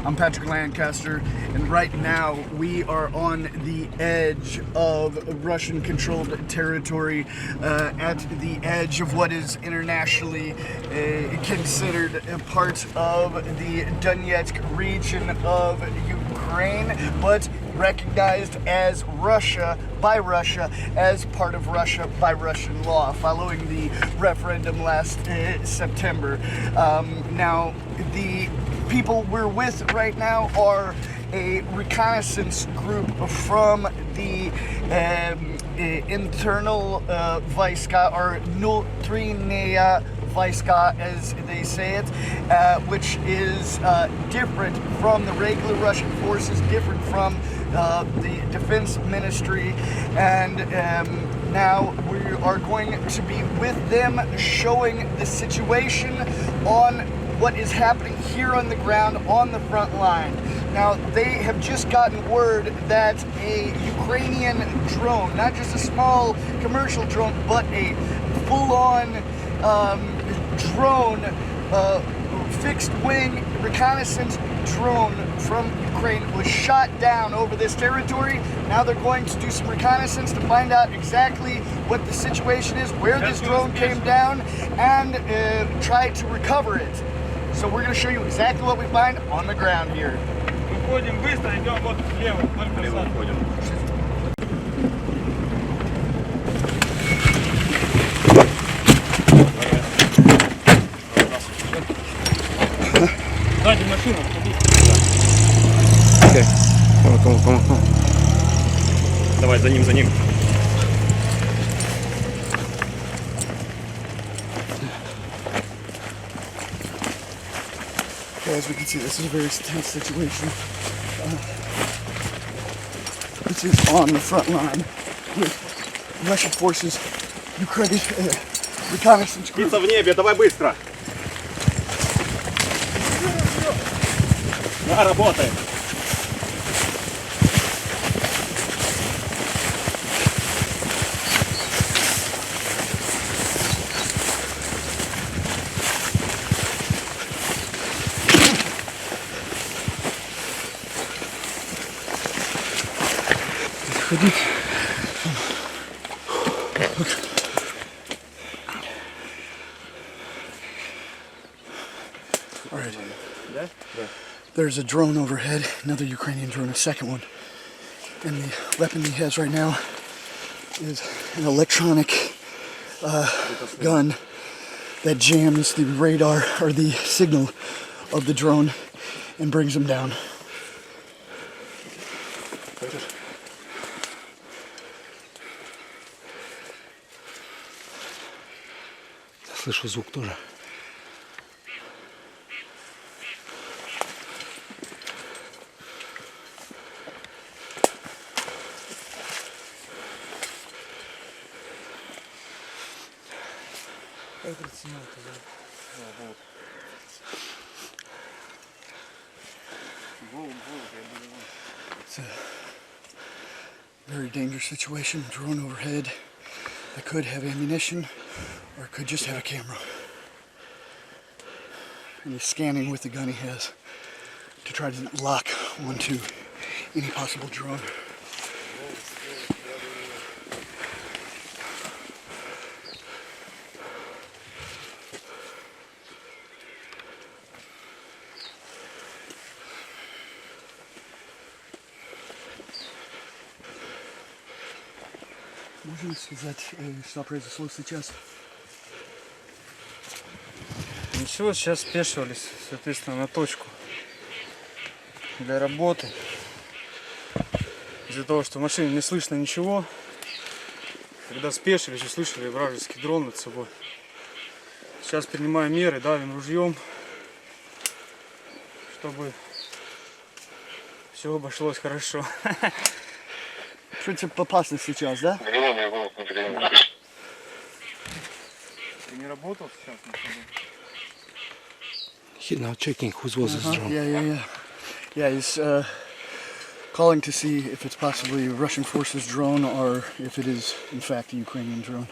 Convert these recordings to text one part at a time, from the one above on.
I'm Patrick Lancaster, and right now we are on the edge of Russian-controlled territory, at the edge of what is internationally considered a part of the Donetsk region of Ukraine, but recognized as Russia by Russia, as part of Russia by Russian law, following the referendum last September. Now, the people we're with right now are a reconnaissance group from the internal Vaiska, or Nutriniya Vaiska, as they say it, which is different from the regular Russian forces, different from the defense ministry, and now we are going to be with them, showing the situation on what is happening here on the ground on the front line. Now, they have just gotten word that a Ukrainian drone, not just a small commercial drone, but a full-on drone, fixed-wing reconnaissance drone from Ukraine, was shot down over this territory. Now they're going to do some reconnaissance to find out exactly what the situation is, where this drone came down, and try to recover it. So we're going to show you exactly what we find on the ground here. Выходим быстро, идем вот влево, только сад. Сзади машина, Окей. Come. Давай, за ним. As we can see, this is a very tense situation. This is on the front line with Russian forces, Ukraine reconnaissance group. Птица в небе, давай быстро. Да, работает. Ходить. All right. There's a drone overhead, another Ukrainian drone, a second one. And the weapon he has right now is an electronic gun that jams the radar or the signal of the drone and brings him down. Слышу звук тоже. It's a very dangerous situation. Drone overhead that could have ammunition, or it could just have a camera. And he's scanning with the gun he has to try to lock onto any possible drone. Можно сказать, что произошло сейчас? Ничего, сейчас спешивались, соответственно, на точку для работы. Из-за того, что в машине не слышно ничего, когда спешились, услышали вражеский дрон над собой. Сейчас принимаем меры, давим ружьем, чтобы все обошлось хорошо. Принцип опасный сейчас, да? Ты не работал сейчас на собой? He's now checking whose was this drone. Yeah, he's calling to see if it's possibly a Russian forces drone or if it is in fact a Ukrainian drone.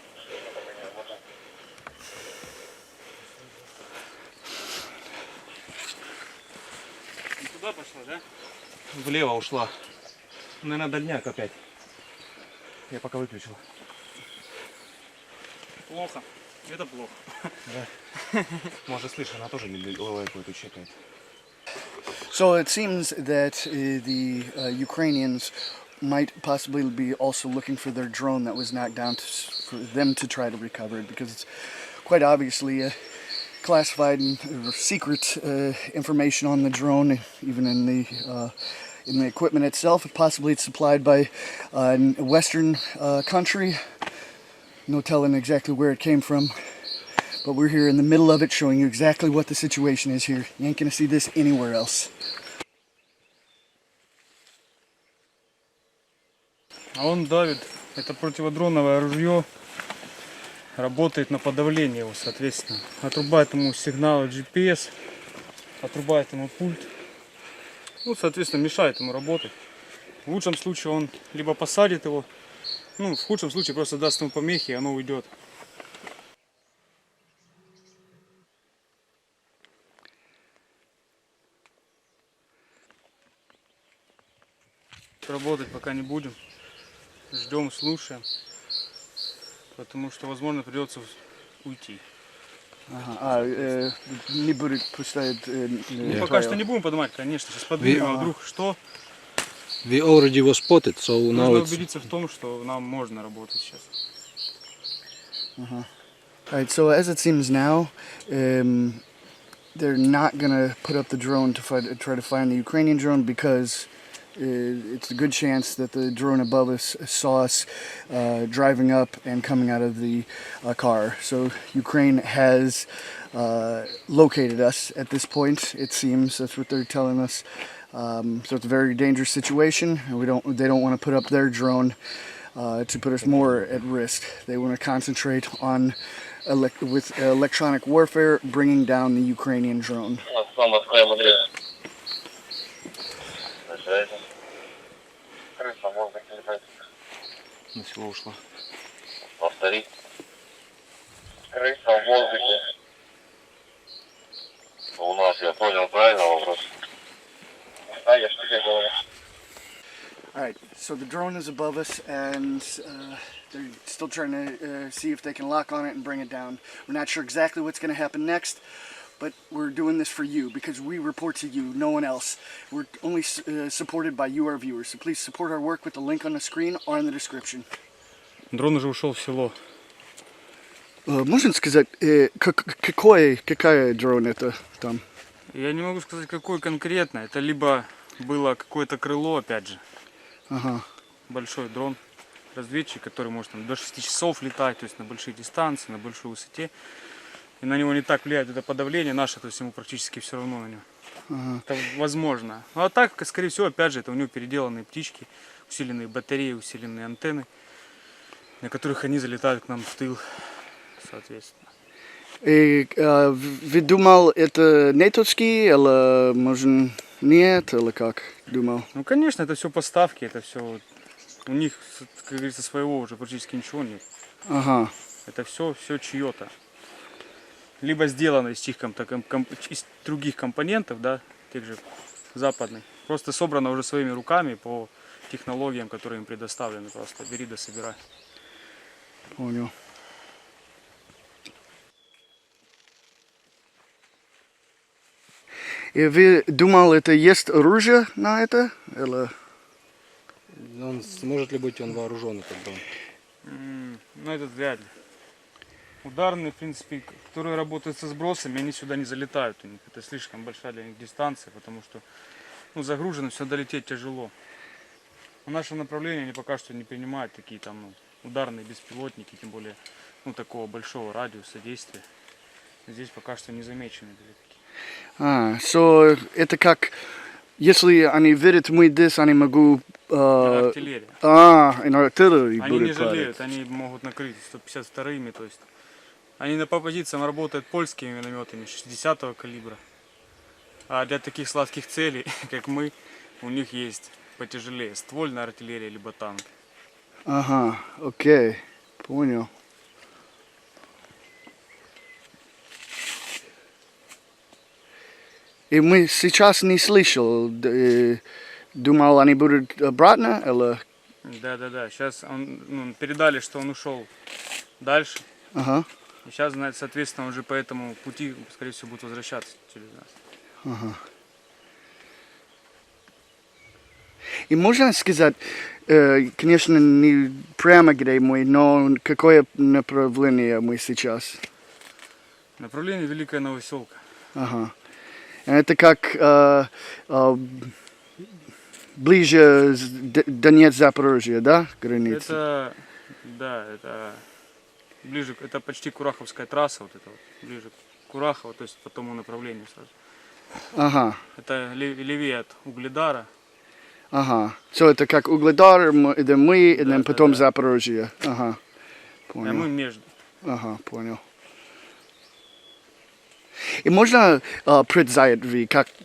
Туда Туда пошла, да? Влево ушла. Наверное, дальняк опять. Я пока выключил. Плохо. Это плохо. Может, слышно, она тоже ловейку эту чекает. So it seems that the Ukrainians might possibly be also looking for their drone that was knocked down for them to try to recover it, because it's quite obviously classified and secret information on the drone, even in the equipment itself. Possibly it's supplied by a Western country. No telling exactly where it came from. But we're here in the middle of it, showing you exactly what the situation is here. You ain't gonna see this anywhere else. А он давит. Это противодроновое ружье. Работает на подавление его, соответственно. Отрубает ему сигналы GPS. Отрубает ему пульт. Ну, соответственно, мешает ему работать. В лучшем случае он либо посадит его. Ну, в худшем случае просто даст ему помехи, и оно уйдет. Работать пока не будем. Ждем, слушаем. Потому что, возможно, придется уйти. Не будет пускать. Ну, пока что не будем поднимать, конечно. Сейчас поднимем, а вдруг что? We already was spotted, so now Нужно it's... убедиться в том, что нам можно работать сейчас. Alright, so as it seems now, they're not gonna put up the drone to try to find the Ukrainian drone, because it's a good chance that the drone above us saw us driving up and coming out of the car. So Ukraine has located us at this point, it seems. That's what they're telling us. So it's a very dangerous situation, and they don't want to put up their drone to put us more at risk. They want to concentrate on with electronic warfare, bringing down the Ukrainian drone. На село ушла. Повтори. Крыса в воздухе. У нас, я понял правильно вопрос. Да, я что тебе говорю. Alright, so the drone is above us, and they're still trying to see if they can lock on it and bring it down. We're not sure exactly what's going to happen next, but we're doing this for you, because we report to you, no one else. We're only supported by you, our viewers, so please support our work with the link on the screen or in the description. Дрон уже ушел в село. Можно сказать, какая дрон это там? Я не могу сказать, какой конкретно. Это либо было какое-то крыло, опять же. Ага. Большой дрон, разведчик, который может там, до 6 часов летать, то есть на большие дистанции, на большой высоте. И на него не так влияет это подавление наше, то есть ему практически все равно на него. Ага. Это возможно. Ну а так, скорее всего, опять же, это у него переделанные птички, усиленные батареи, усиленные антенны, на которых они залетают к нам в тыл, соответственно. И вы думал, это нетовский, или может нет, или как думал? Ну, конечно, это все поставки, это все... У них, как говорится, своего уже практически ничего нет. Ага. Это все чье-то. Либо сделано из из других компонентов, да, тех же западных. Просто собрано уже своими руками по технологиям, которые им предоставлены. Просто бери да собирай. Понял. И вы думал, это есть оружие на это? Или... Он, может ли быть он вооружен, этот дрон? Ну, это вряд ли. Ударные, в принципе, которые работают со сбросами, они сюда не залетают у них. Это слишком большая для них дистанция, потому что загружено, все долететь тяжело. В нашем направлении они пока что не принимают такие там ударные беспилотники, тем более такого большого радиуса действия. Здесь пока что не замечены были такие. So это как, если они видят мы здесь, они могут... Это артиллерия. И на артиллерии Они будет не падать. жалеют, они могут накрыть 152-ми, то есть они по позициям работают польскими минометами 60-го калибра. А для таких сладких целей, как мы, у них есть потяжелее ствольная артиллерия либо танк. Ага, окей, понял. И мы сейчас не слышал, думал, они будут обратно, или... Да. Сейчас передали, что он ушел дальше. Ага. И сейчас, соответственно, уже по этому пути, скорее всего, будут возвращаться через нас. И можно сказать, конечно, не прямо где мы, но какое направление мы сейчас? Направление Великая Новоселка. Ага. Это как ближе Донецк-Запорожье, да, граница? Это ближе, это почти Кураховская трасса, вот это вот, ближе к Курахово, то есть по тому направлению сразу. Ага. Это левее от Угледара. Ага. Все это как Угледар, это мы, и Да, потом да. Запорожье. Ага. А Понял. мы между. Ага, понял. И можно предзаять,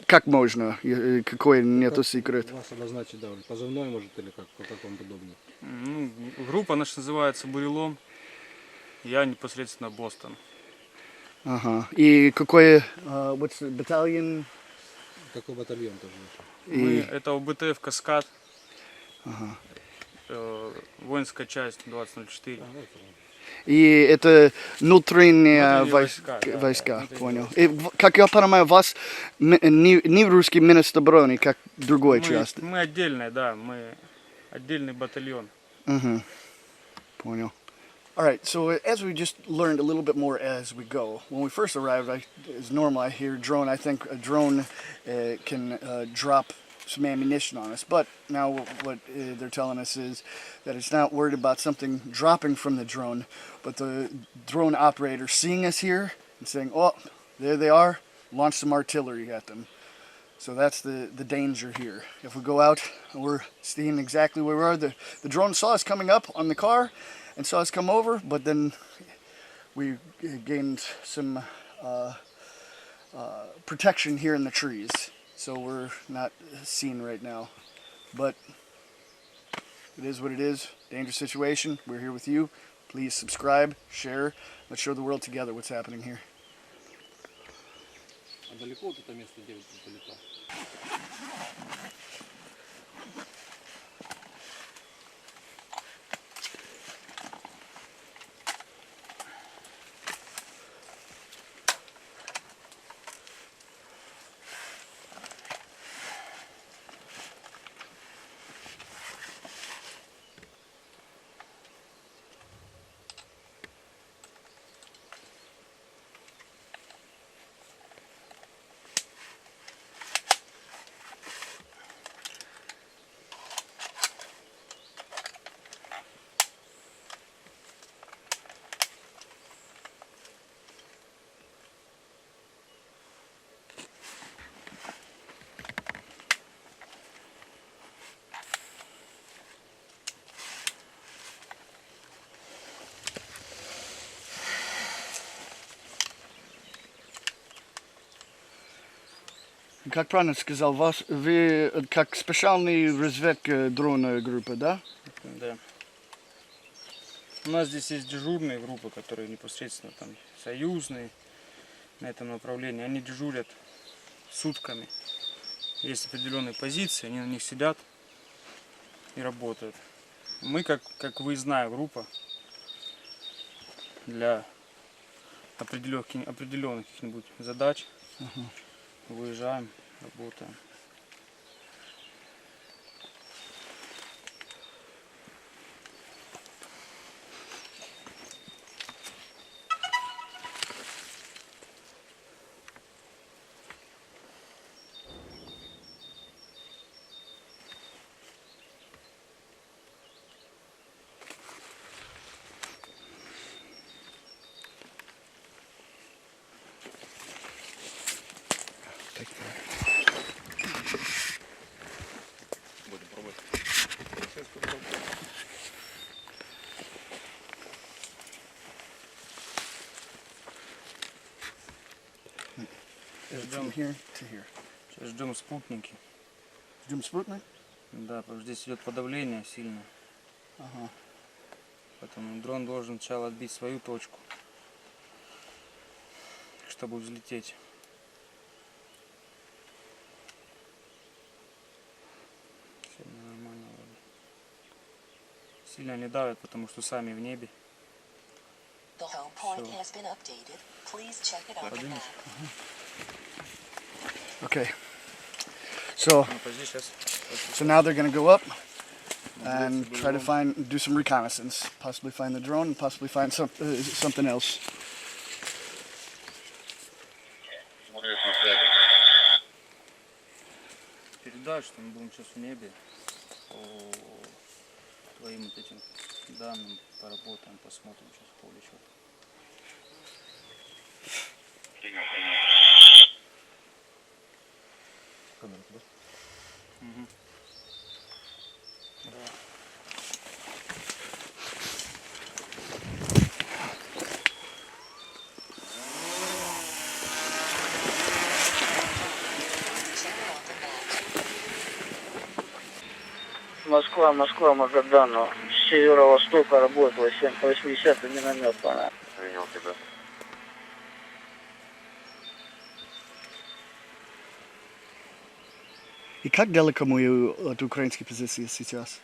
как можно? Какой нету секрет? Вас обозначить, да, позывной может или как вам удобнее. Ну, группа наша называется Бурелом. Я непосредственно Бостон. Ага. И какой what's the battalion? Какой батальон тоже? Это УБТФ Каскад. Воинская часть 2004. И это внутренние Внутренние войска, да, понял. И, как я понимаю, вас не русский Минобороны, как другой часть. Мы отдельная, да, мы отдельный батальон. Понял. All right, so as we just learned a little bit more as we go, when we first arrived, as normal, I hear drone. I think a drone can drop some ammunition on us. But now what they're telling us is that it's not worried about something dropping from the drone, but the drone operator seeing us here and saying, oh, there they are, launch some artillery at them. So that's the danger here. If we go out, we're seeing exactly where we are. The drone saw us coming up on the car and saw us come over, but then we gained some protection here in the trees. So we're not seen right now. But it is what it is. Dangerous situation. We're here with you. Please subscribe, share. Let's show the world together what's happening here. А далеко вот это место, где вы полетал? Как правильно сказал, вы как специальный разведка дрона группа, да? Да. У нас здесь есть дежурные группы, которые непосредственно там союзные на этом направлении. Они дежурят сутками. Есть определенные позиции, они на них сидят и работают. Мы как выездная группа для определенных каких-нибудь задач выезжаем, работаем. From here to here. Сейчас ждем спутники. Ждем спутник? Да, потому что здесь идет подавление сильное. Ага. Поэтому дрон должен сначала отбить свою точку, чтобы взлететь. сильно не давят, потому что сами в небе. The home point So- has been updated. Please check it on the Поднимешь? map. Okay. So Ну, подожди, сейчас. so now they're gonna go up and try to do some reconnaissance, possibly find the drone, and possibly find something else. Смотрю, смотрю. Передай, что мы будем сейчас в небе. По твоим вот этим данным поработаем, посмотрим сейчас в поле что-то. Принял, принял. Угу. Да. Check it on the map. Москва, Магадану. С северо-востока работает 80-й миномет по нам. Принял тебя. И как далеко мы от украинской позиции сейчас?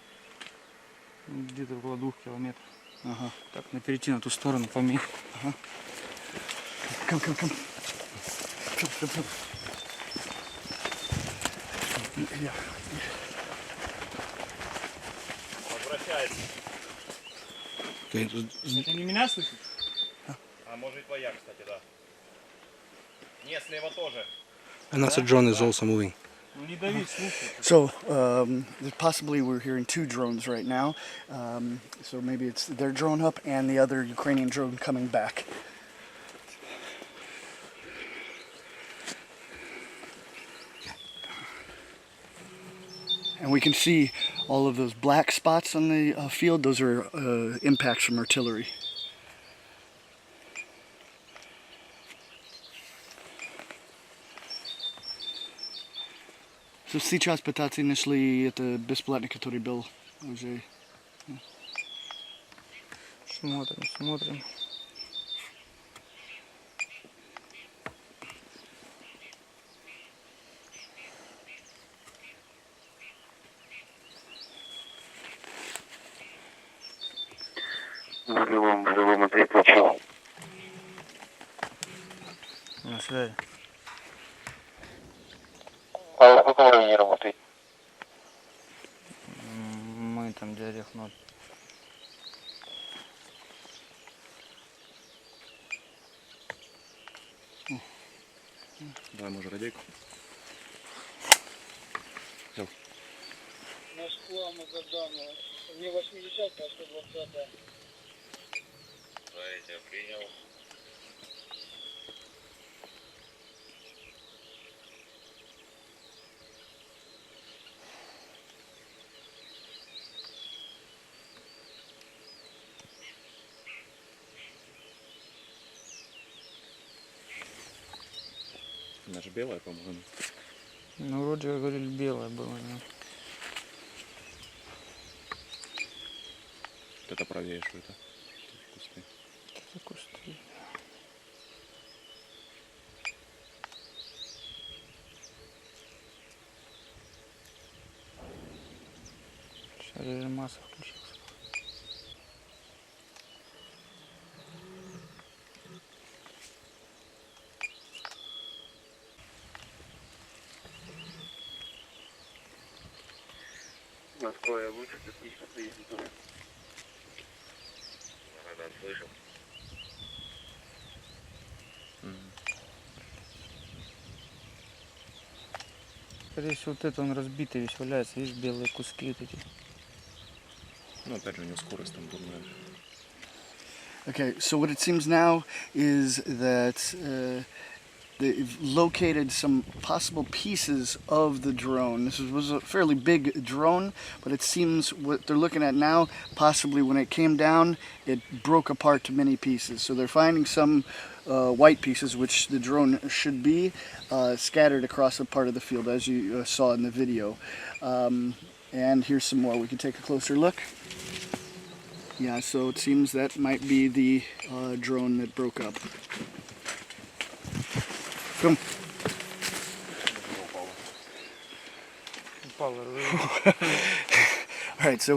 Где-то около 2 километров. Ага. Так, на перейти на ту сторону помех. Come. Come. Yeah. Ты не меня слышишь? А может и твоя, кстати, да. Не, слева тоже. And that's a drone is also moving. Ну не дави, слушай. So possibly we're hearing 2 drones right now. So maybe it's their drone up and the other Ukrainian drone coming back. And we can see all of those black spots on the field. Those are impacts from artillery. So сейчас пытаться нашли это бесплатный, который был уже. Смотрим. Живым ответ получил. На связи. А в каком районе работаете? Мы там где орех 0. Давай, может, радейку. Москва, Магадану. Не 80-ка, а 120-я. Да, я тебя принял. Она же белая, по-моему. Ну вроде говорили белое было, да. Вот это правее, что это? Кусты. Это кусты. Сейчас режим массы включился. Москва, я лучше, отлично приедем туда. Радан слышал. Скорее всего, вот это он разбитый весь валяется, видишь, белые куски вот эти. Ну, опять же, у него скорость там дурная. Okay, so what it seems now is that they've located some possible pieces of the drone. This was a fairly big drone, but it seems what they're looking at now, possibly when it came down, it broke apart to many pieces. So they're finding some white pieces, which the drone should be, scattered across a part of the field, as you saw in the video. And here's some more. We can take a closer look. Yeah, so it seems that might be the drone that broke up. Come. Упало. All right, so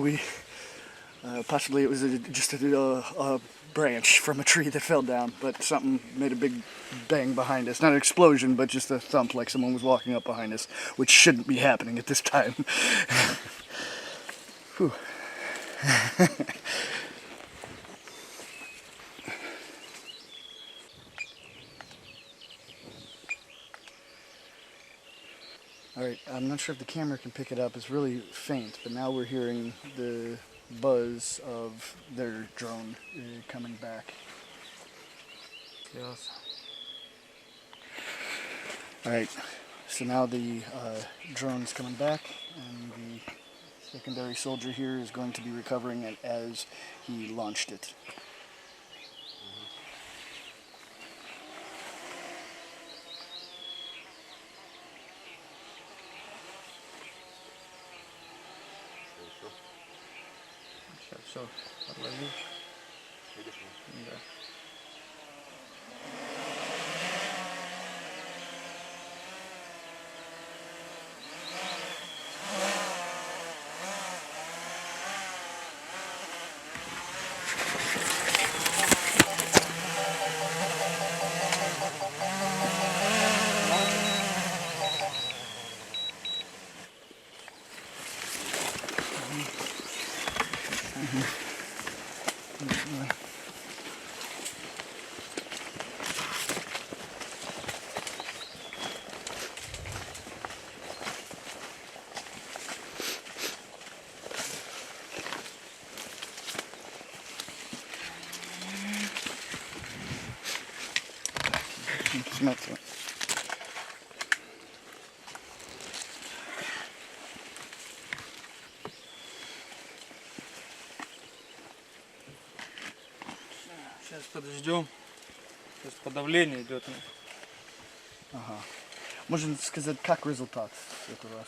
Possibly it was just a branch from a tree that fell down, but something made a big bang behind us. Not an explosion, but just a thump like someone was walking up behind us, which shouldn't be happening at this time. Whew. Alright, I'm not sure if the camera can pick it up. It's really faint, but now we're hearing the buzz of their drone coming back. Yes. Alright, so now the drone's coming back, and the secondary soldier here is going to be recovering it as he launched it. Сейчас все отловил. Да. Смотри. Сейчас подождем. Сейчас подавление идет. Можно сказать, как результат этого раз?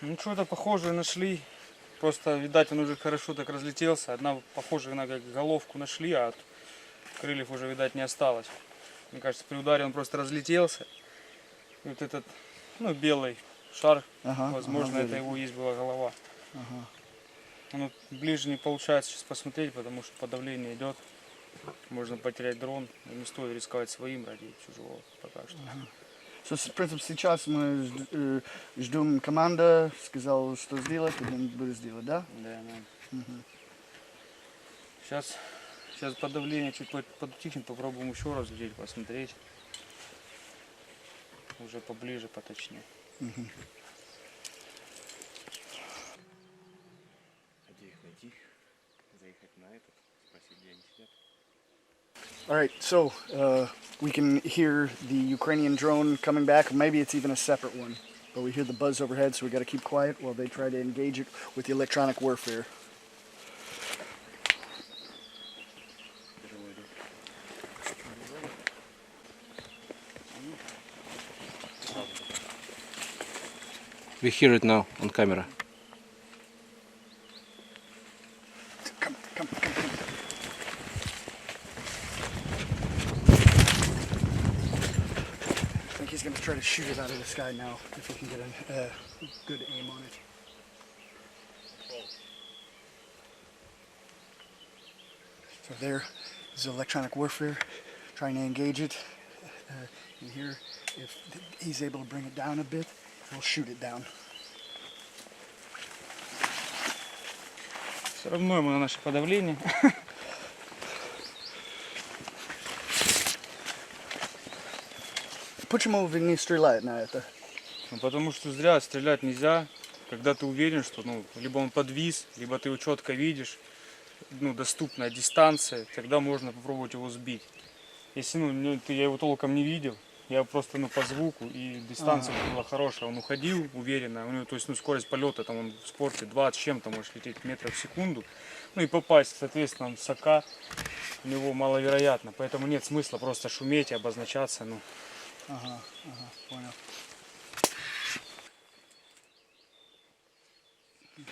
Ну что-то похожее нашли. Просто, видать, он уже хорошо так разлетелся. Одна похожая на как головку нашли, а от крыльев уже, видать, не осталось. Мне кажется, при ударе он просто разлетелся. И вот этот, ну, белый шар, возможно, это его есть была голова. Ну, ближе не получается сейчас посмотреть, потому что подавление идет. Можно потерять дрон. Не стоит рисковать своим ради чужого пока что. В принципе, сейчас мы ждем команда, сказал, что сделать, и он будет сделать, да? Да, да. Сейчас подавление чуть подутихнет, попробуем еще раз взять, посмотреть. Уже поближе, поточнее. А где их найти? Заехать на этот, спросить, где они сидят. Alright, so we can hear the Ukrainian drone coming back. Maybe it's even a separate one. But we hear the buzz overhead, so we got to keep quiet while they try to engage it with the electronic warfare. We hear it now on camera. Come. I think he's going to try to shoot it out of the sky now, if we can get a good aim on it. So there is electronic warfare, trying to engage it. And here, if he's able to bring it down a bit, we'll shoot it down. Все равно ему на наше подавление. Почему вы не стреляете на это? Ну, потому что зря стрелять нельзя, когда ты уверен, что либо он подвис, либо ты его четко видишь, доступная дистанция, тогда можно попробовать его сбить. Если я его толком не видел, я просто по звуку, и дистанция была хорошая, он уходил уверенно, у него, то есть скорость полета, там он в спорте 20 с чем-то может лететь метров в секунду, и попасть, соответственно, высока у него маловероятно, поэтому нет смысла просто шуметь и обозначаться, Понял.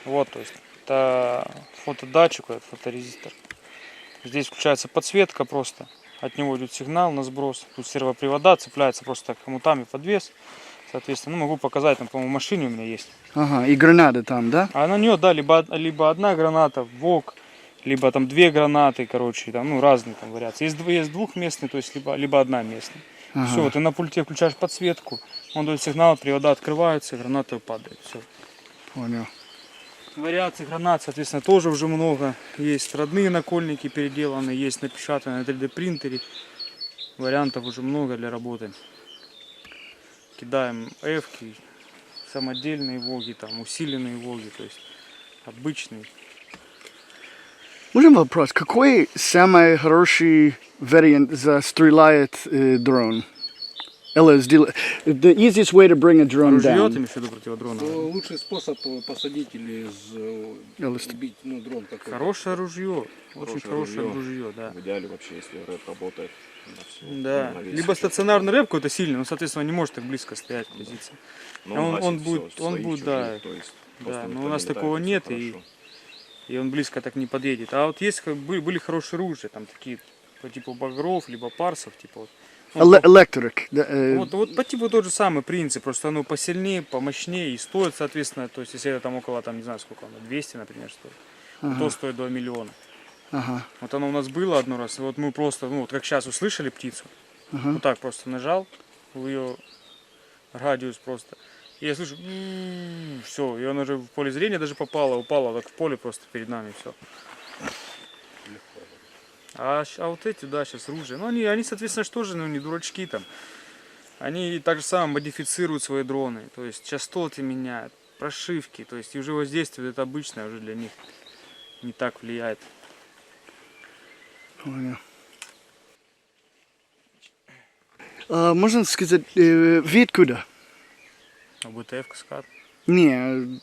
Вот, то есть это фотодатчик, этот фоторезистор. Здесь включается подсветка просто. От него идет сигнал на сброс. Тут сервопривода, цепляется просто хомутами подвес. Соответственно, могу показать, там, по-моему, в машине у меня есть. И гранаты там, да? А на нее, да, либо одна граната, ВОК, либо там 2 гранаты, короче, там, ну, разные там вариации. Есть двухместный, то есть либо одноместный. Все, ты на пульте включаешь подсветку, он дает сигнал, привода открываются, граната падает. Все. Понял. Вариаций гранат, соответственно, тоже уже много. Есть родные накольники переделанные, есть напечатанные на 3D принтере. Вариантов уже много для работы. Кидаем эвки, самодельные воги, там, усиленные воги, то есть обычные. Можно вопрос? Какой самый хороший вариант застреляет дрон? The easiest way to bring a drone Ружье, ты down. имеешь в виду противодроновое? То лучший способ посадить или сбить, ну, дрон какой-то. Хорошее ружье, очень хорошее ружье, да. В идеале вообще, если рэп работает на всю. Да. на весь Либо сеть. стационарный рэп какой-то сильный, но, соответственно, не может так близко стоять в позиции. Но он гасит будет- всё, он свои, будет, чужие, да. то есть Да, просто но никто у нас не летает, такого всё нет, хорошо. и он близко так не подъедет. А вот есть, были хорошие ружья, там такие по типу багров, либо парсов, типа вот. Ну, Electric. вот по типу тот же самый принцип, просто оно посильнее, помощнее и стоит, соответственно, то есть если это там около, там, не знаю сколько оно, 200, например, стоит, то стоит 2 миллиона. Ага. Вот оно у нас было одно раз, и вот мы просто, ну вот как сейчас услышали птицу, вот так просто нажал в ее радиус просто, и я слышу, все, и она уже в поле зрения даже попала, упала так в поле просто перед нами, все. А вот эти, да, сейчас ружья, ну они, соответственно, что же, ну не дурачки там. Они так же самое модифицируют свои дроны, то есть частоты меняют, прошивки, то есть и уже воздействие это обычное, уже для них не так влияет. Понял. Можно сказать, вы откуда? А БТФ Каскад. Не,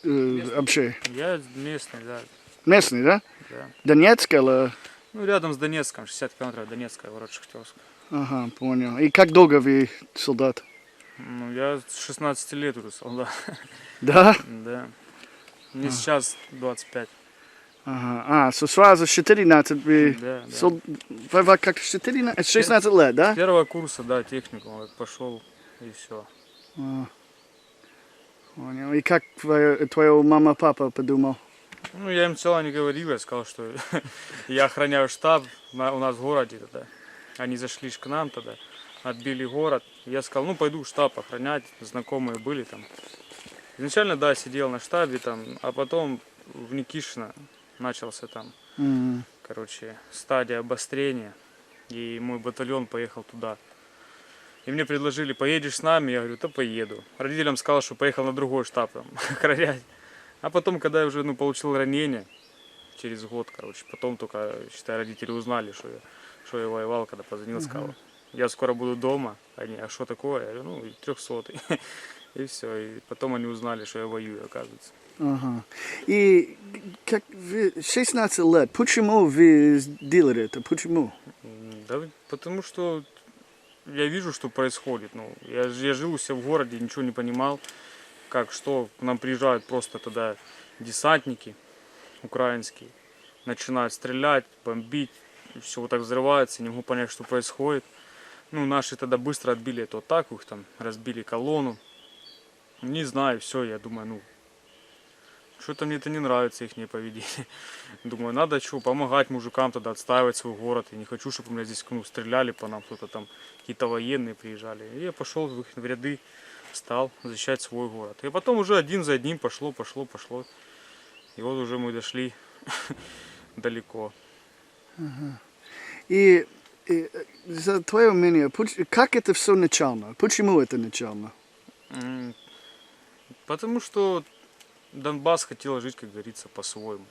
вообще. Я местный, да, Местный, да? да. Донецк или... Ну рядом с Донецком, 60 километров Донецкая, ворот Шахтерск. Ага, понял. И как долго вы солдат? Ну я с 16 лет уже солдат, Да? да. Мне сейчас 25. Ага. Сразу с 14 вы... Да, да. Вы как 14? 16 лет, да? Первого курса, да, техникум, вот пошел и все. Понял. И как твоя мама-папа подумал? Ну, я им сначала не говорил, я сказал, что я охраняю штаб у нас в городе тогда. Они зашли к нам тогда, отбили город. Я сказал, ну, пойду в штаб охранять, знакомые были там. Изначально, да, сидел на штабе там, а потом в Никишино начался там, короче, стадия обострения. И мой батальон поехал туда. И мне предложили, поедешь с нами? Я говорю, да поеду. Родителям сказал, что поехал на другой штаб там, охранять. А потом, когда я уже получил ранение, через год, короче, потом только, считай, родители узнали, что я воевал, когда позвонил, сказал, я скоро буду дома. Они, а что такое? Я говорю, ну, 300-й. И все, и потом они узнали, что я воюю, оказывается. Ага. И как вы 16 лет, почему вы сделали это? Почему? Да, потому что я вижу, что происходит. Ну, я жил у себя в городе, ничего не понимал, как, что. К нам приезжают просто тогда десантники украинские, начинают стрелять, бомбить, все вот так взрывается, не могу понять, что происходит. Ну, наши тогда быстро отбили эту атаку, их там разбили колонну. Не знаю, все, я думаю, ну, что-то мне это не нравится, их поведение. Думаю, надо что, помогать мужикам тогда, отстаивать свой город. Я не хочу, чтобы у меня здесь стреляли по нам, кто-то там, какие-то военные приезжали. И я пошел в их ряды, стал защищать свой город. И потом уже один за одним пошло. И вот уже мы дошли далеко. И за твое мнение, как это все начало? Почему это начало? Потому что Донбасс хотел жить, как говорится, по-своему.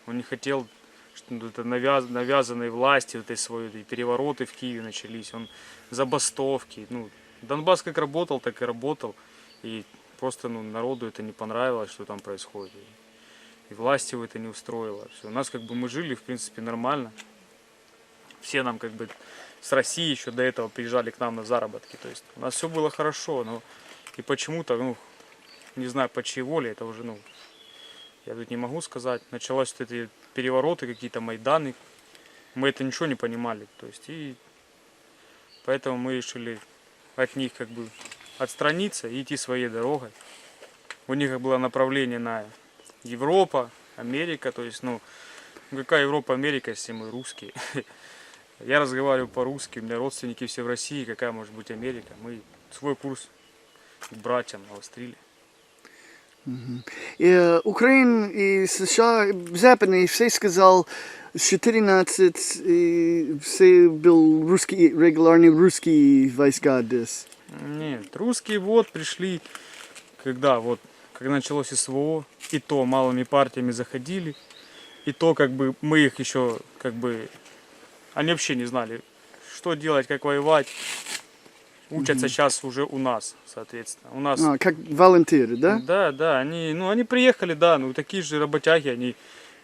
Он не хотел, что это навязанной власти, этой своей, и перевороты в Киеве начались, он забастовки. Ну, Донбасс как работал, так и работал. И просто народу это не понравилось, что там происходит. И власти его это не устроило. Все. У нас как бы мы жили, в принципе, нормально. Все нам как бы с России еще до этого приезжали к нам на заработки. То есть у нас все было хорошо, но и почему-то, не знаю, по чьей воле, это уже, я тут не могу сказать. Началось вот эти перевороты, какие-то майданы. Мы это ничего не понимали. То есть, и поэтому мы решили от них как бы отстраниться и идти своей дорогой. У них как было направление на Европа, Америка, то есть, Ну, какая Европа, Америка, если мы русские? Я разговариваю по-русски, у меня родственники все в России, какая может быть Америка? Мы свой курс к братьям навострили. Украина и США, Западный, все сказал, с 14 и все был русский, регулярные русские войска здесь. Нет, русские вот пришли, когда началось СВО, и то малыми партиями заходили, и то как бы мы их еще как бы, они вообще не знали, что делать, как воевать. Учатся сейчас уже у нас, соответственно. У нас, Как волонтеры, да? да, они приехали, да, ну такие же работяги,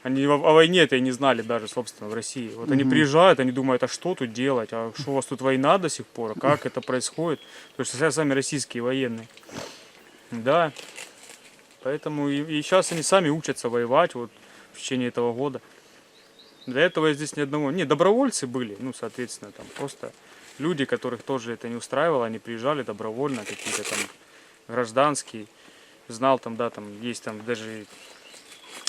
они о войне это и не знали даже, собственно, в России. Вот они приезжают, они думают, а что тут делать, а что у вас тут война до сих пор, а как это происходит? Потому что сейчас сами российские военные. Да, поэтому и сейчас они сами учатся воевать вот в течение этого года. Для этого я здесь ни одного... Не, добровольцы были, ну, соответственно, там просто люди, которых тоже это не устраивало, они приезжали добровольно, какие-то там гражданские. Знал там, да, там есть там даже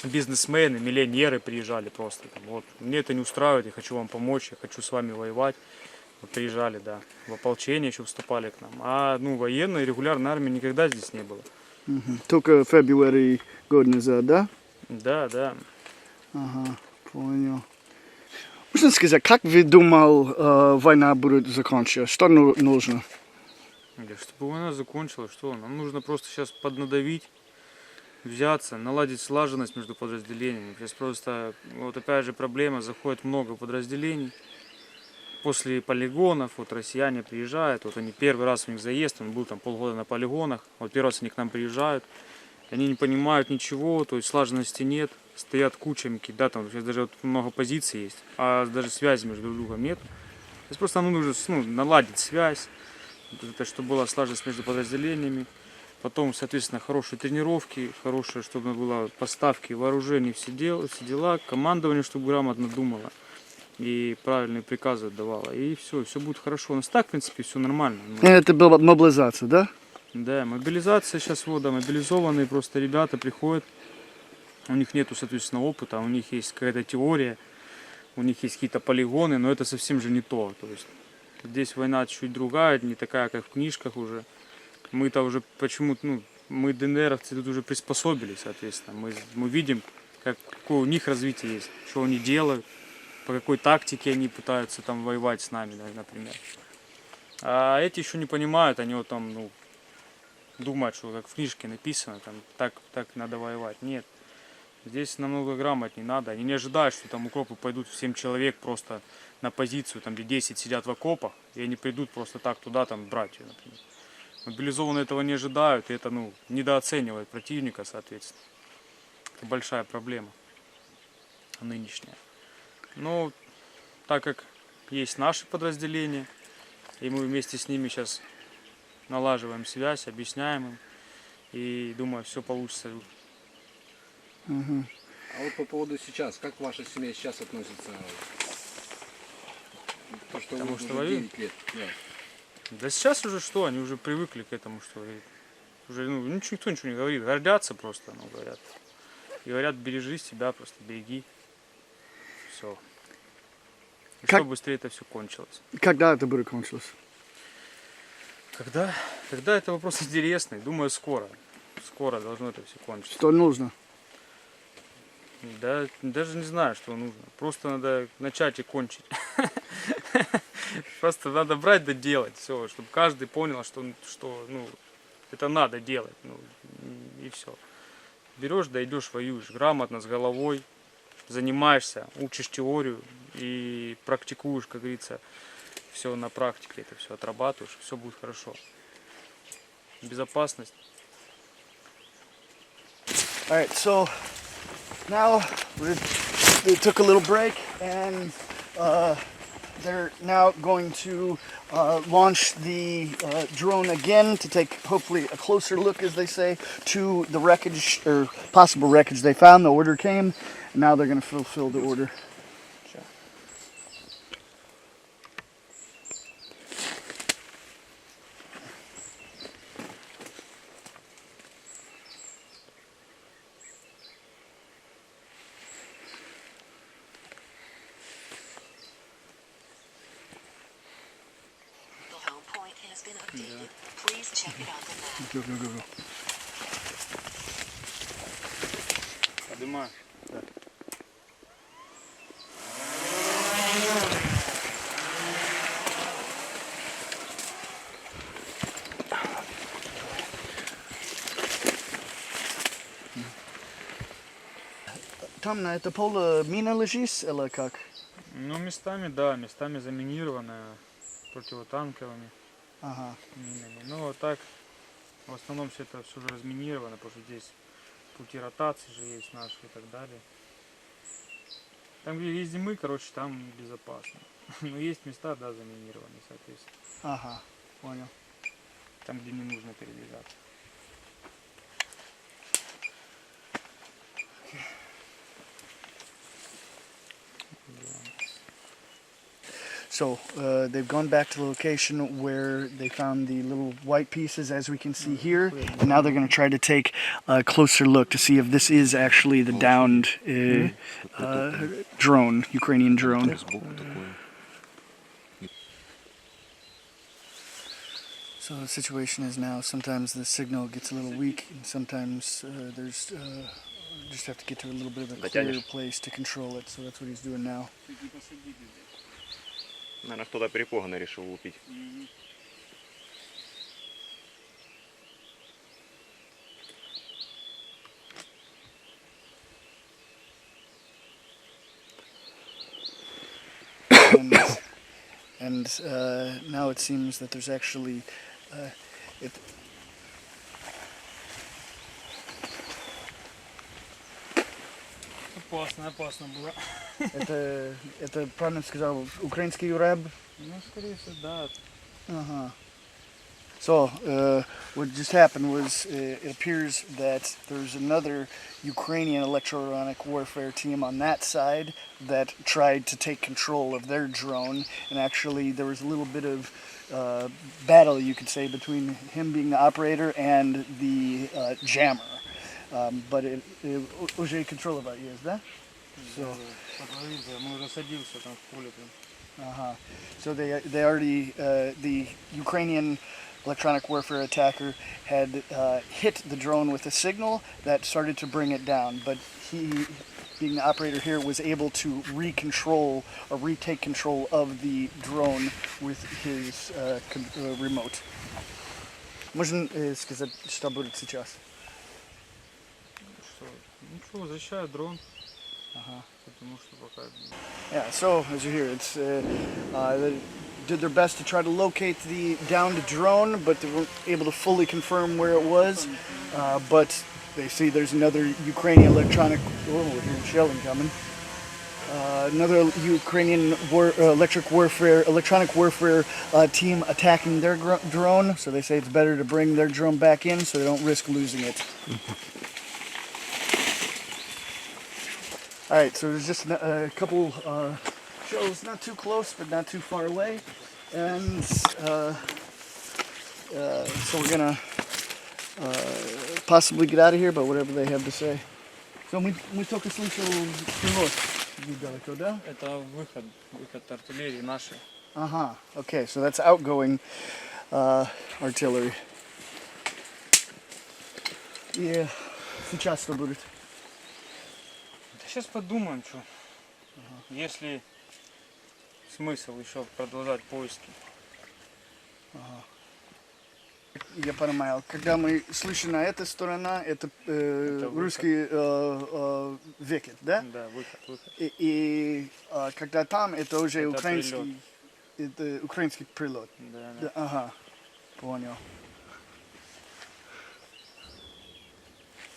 бизнесмены, миллионеры приезжали просто. Там, вот, мне это не устраивает, я хочу вам помочь, я хочу с вами воевать. Вот приезжали, да, в ополчение еще вступали к нам. А, ну, военной, регулярной армии никогда здесь не было. Только в феврале год назад, да? Да, да. Ага, понял. Можно сказать, как вы думал, война будет закончиться? Что нужно? Чтобы война закончилась, что? Нам нужно просто сейчас поднадавить, взяться, наладить слаженность между подразделениями. Сейчас просто, вот опять же проблема, заходит много подразделений. После полигонов, вот россияне приезжают, вот они первый раз у них заезд, он был там полгода на полигонах, вот первый раз они к нам приезжают, они не понимают ничего, то есть слаженности нет, стоят кучами, да, там сейчас даже вот много позиций есть, а даже связи между друг другом нет. Здесь просто нам нужно наладить связь, это, чтобы была слаженность между подразделениями, потом, соответственно, хорошие тренировки, хорошие, чтобы было поставки вооружений, все дела, командование, чтобы грамотно думало и правильные приказы отдавала, и все будет хорошо. У нас так, в принципе, все нормально. Это была мобилизация, да? Да, мобилизация сейчас, вот, да, мобилизованные просто ребята приходят, у них нету, соответственно, опыта, у них есть какая-то теория, у них есть какие-то полигоны, но это совсем же не то. То есть здесь война чуть другая, не такая, как в книжках уже. Мы-то уже почему-то, мы ДНРовцы тут уже приспособились, соответственно. Мы видим, какое у них развитие есть, что они делают, по какой тактике они пытаются там воевать с нами, например. А эти еще не понимают, они вот там, думают, что как в книжке написано, там так надо воевать. Нет. Здесь намного грамотнее надо. Они не ожидают, что там укропы пойдут 7 человек просто на позицию, там где 10 сидят в окопах, и они придут просто так туда там брать ее, например. Мобилизованные этого не ожидают, и это, недооценивает противника, соответственно. Это большая проблема нынешняя. Но так как есть наши подразделения, и мы вместе с ними сейчас налаживаем связь, объясняем им, и думаю, все получится. А вот по поводу сейчас, как ваша семья сейчас относится? То, что Потому вы что уже воюем? 9 лет. Да. Да сейчас уже что, они уже привыкли к этому, что уже никто ничего не говорит, гордятся просто, говорят. И говорят, бережи себя, просто береги. Все. И Как- чтобы быстрее это все кончилось. Когда это будет кончилось? Когда это вопрос интересный, думаю, скоро. Скоро должно это все кончиться. Что нужно? Да, даже не знаю, что нужно. Просто надо начать и кончить. Просто надо брать да делать все, чтобы каждый понял, что это надо делать. И все. Берешь, да идешь, воюешь грамотно, с головой, занимаешься, учишь теорию и практикуешь, как говорится, все на практике, это все отрабатываешь, все будет хорошо. Безопасность. All right, so now we took a little break, and they're now going to launch the drone again to take hopefully a closer look, as they say, to the wreckage or possible wreckage they found. The order came, and now they're going to fulfill the order. been updated. Please check it on the map. Go, go, go, go. Поднимаю. Там на это поле мина лежит или как? Ну, местами, да, местами заминировано противотанковыми Ага. минами. Ну, вот так, в основном все это все разминировано, потому что здесь пути ротации же есть наши и так далее. Там, где ездим мы, короче, там безопасно. Но есть места, да, заминированные, соответственно. Ага, понял. Там, где не нужно передвигаться. So they've gone back to the location where they found the little white pieces, as we can see here, and now they're going to try to take a closer look to see if this is actually the downed drone, Ukrainian drone. So the situation is now sometimes the signal gets a little weak, and sometimes there's just have to get to a little bit of a clear place to control it. So that's what he's doing now. Наверное, кто-то перепуганно решил лупить. And now it seems that there's actually it. Опасно было. Это правильно сказал, украинский рэп? Ну, скорее всего, да. Uh-huh. So, what just happened was it appears that there's another Ukrainian electronic warfare team on that side that tried to take control of their drone, and actually there was a little bit of battle, you could say, between him being the operator and the jammer. But it уже контролировал есть, да? So, Мы уже садился там в поле. uh-huh. So they already, the Ukrainian electronic warfare attacker had hit the drone with a signal that started to bring it down, but he, being the operator here, was able to retake control of the drone with his remote. Можно сказать, что будет сейчас? Ничего, защищаю дрон. Потому что пока... Yeah, so as you hear, it's they did their best to try to locate the downed drone, but they weren't able to fully confirm where it was. But they see there's another Ukrainian electronic. Oh, we're hearing shelling coming. Another Ukrainian electronic warfare team attacking their drone. So they say it's better to bring their drone back in so they don't risk losing it. All right, so there's just a couple shells, not too close, but not too far away, and so we're gonna possibly get out of here, but whatever they have to say. So мы только слышал пилот недалеко, да? Это выход артиллерии нашей. Ага, okay, so that's outgoing artillery. И сейчас что будет? Сейчас подумаем, что. Есть ли смысл еще продолжать поиски? Я понимаю. Когда мы слышим на этой стороне, это русский векет, да? Да, выход. И когда там, это уже Это украинский, это украинский прилет. Да. Ага, понял.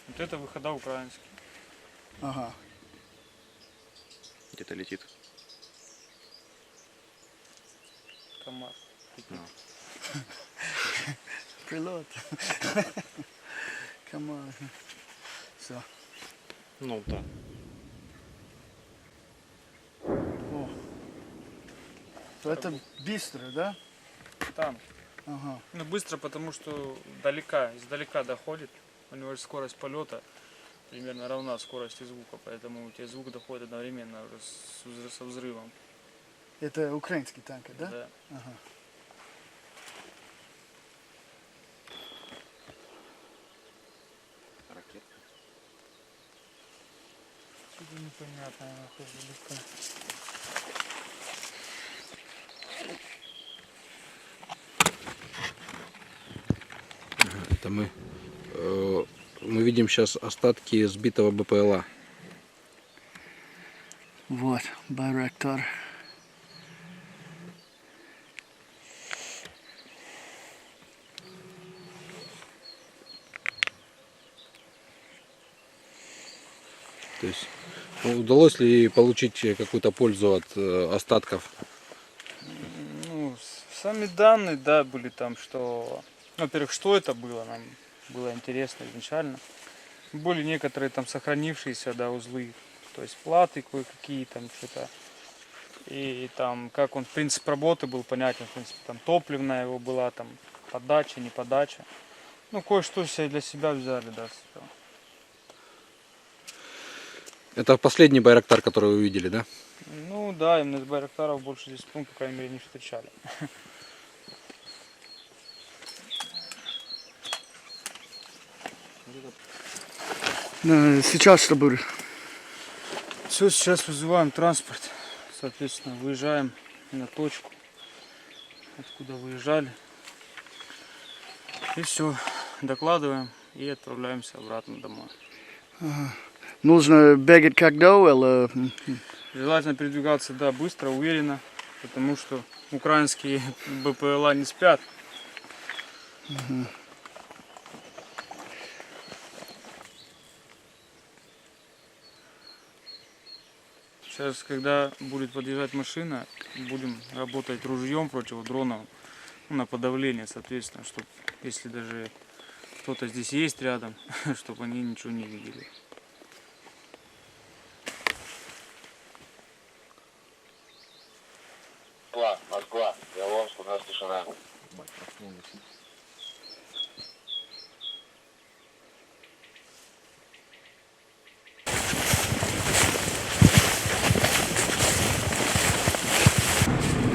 Вот это выхода украинские. Ага. Где-то летит. Комар. Прилет. Come on. Все. Ну да. О. То это быстро, да? Там. Ага. Ну, быстро, потому что издалека доходит. У него же скорость полета примерно равна скорости звука, поэтому у тебя звук доходит одновременно со взрывом. Это украинский танк, да? Да. Ага. Понятно, нахуй велика. Это мы видим сейчас остатки сбитого БПЛА. Вот, Байрактар. То есть удалось ли получить какую-то пользу от остатков? Ну, сами данные, да, были там, что, во-первых, что это было, нам было интересно изначально. Были некоторые там сохранившиеся, да, узлы, то есть платы кое-какие там что-то. И там, как он, принцип работы был понятен, в принципе, там топливная его была, там подача, не подача. Ну, кое-что все для себя взяли, да, с этого. Это последний Байрактар, который вы видели, да? Ну да, именно из Байрактаров больше здесь, ну, по крайней мере, не встречали. Сейчас что будет? Все, сейчас вызываем транспорт. Соответственно, выезжаем на точку, откуда выезжали. И все, докладываем и отправляемся обратно домой. Нужно бегать как до, или... Желательно передвигаться, да, быстро, уверенно, потому что украинские БПЛА не спят. Сейчас, когда будет подъезжать машина, будем работать ружьем противодроновым, ну, на подавление, соответственно, чтобы, если даже кто-то здесь есть рядом, чтобы они ничего не видели. Москва, Яломск, у нас тишина.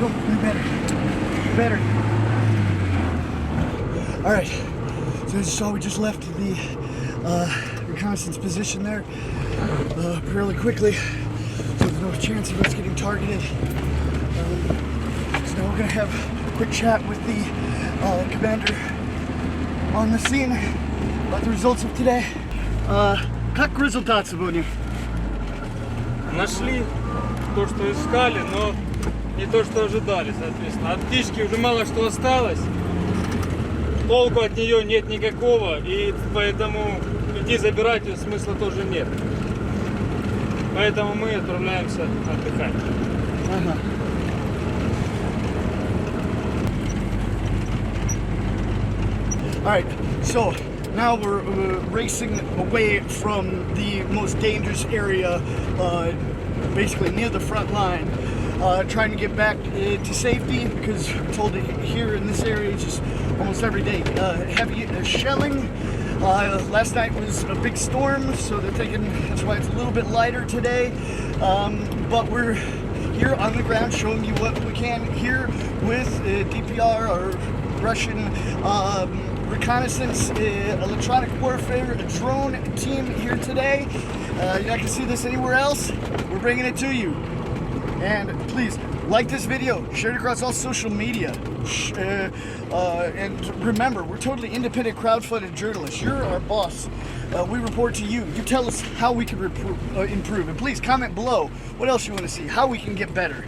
Go, better. All right. So as you saw, we just left the reconnaissance position there fairly quickly. So there's no chance of us getting targeted. So now we're gonna have a quick chat with the commander on the scene about the results of today. Как результат сегодня? Нашли то, что искали, но не то, что ожидали, соответственно. От птички уже мало что осталось. Толку от нее нет никакого, и поэтому идти забирать ее смысла тоже нет. Поэтому мы отправляемся отдыхать. Ага. Alright, so now we're racing away from the most dangerous area, basically near the front line, trying to get back to safety, because we're told that here in this area it's just almost every day heavy shelling. Last night was a big storm, so they're thinking that's why it's a little bit lighter today, but we're here on the ground showing you what we can here with DPR, or Russian reconnaissance, electronic warfare, a drone team here today. You're not gonna see this anywhere else. We're bringing it to you. And please like this video, share it across all social media, and remember, we're totally independent, crowd-funded journalists. You're our boss. We report to you. You tell us how we can improve, and please comment below what else you want to see, how we can get better,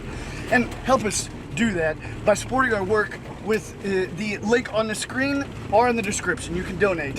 and help us do that by supporting our work with the link on the screen or in the description. You can donate.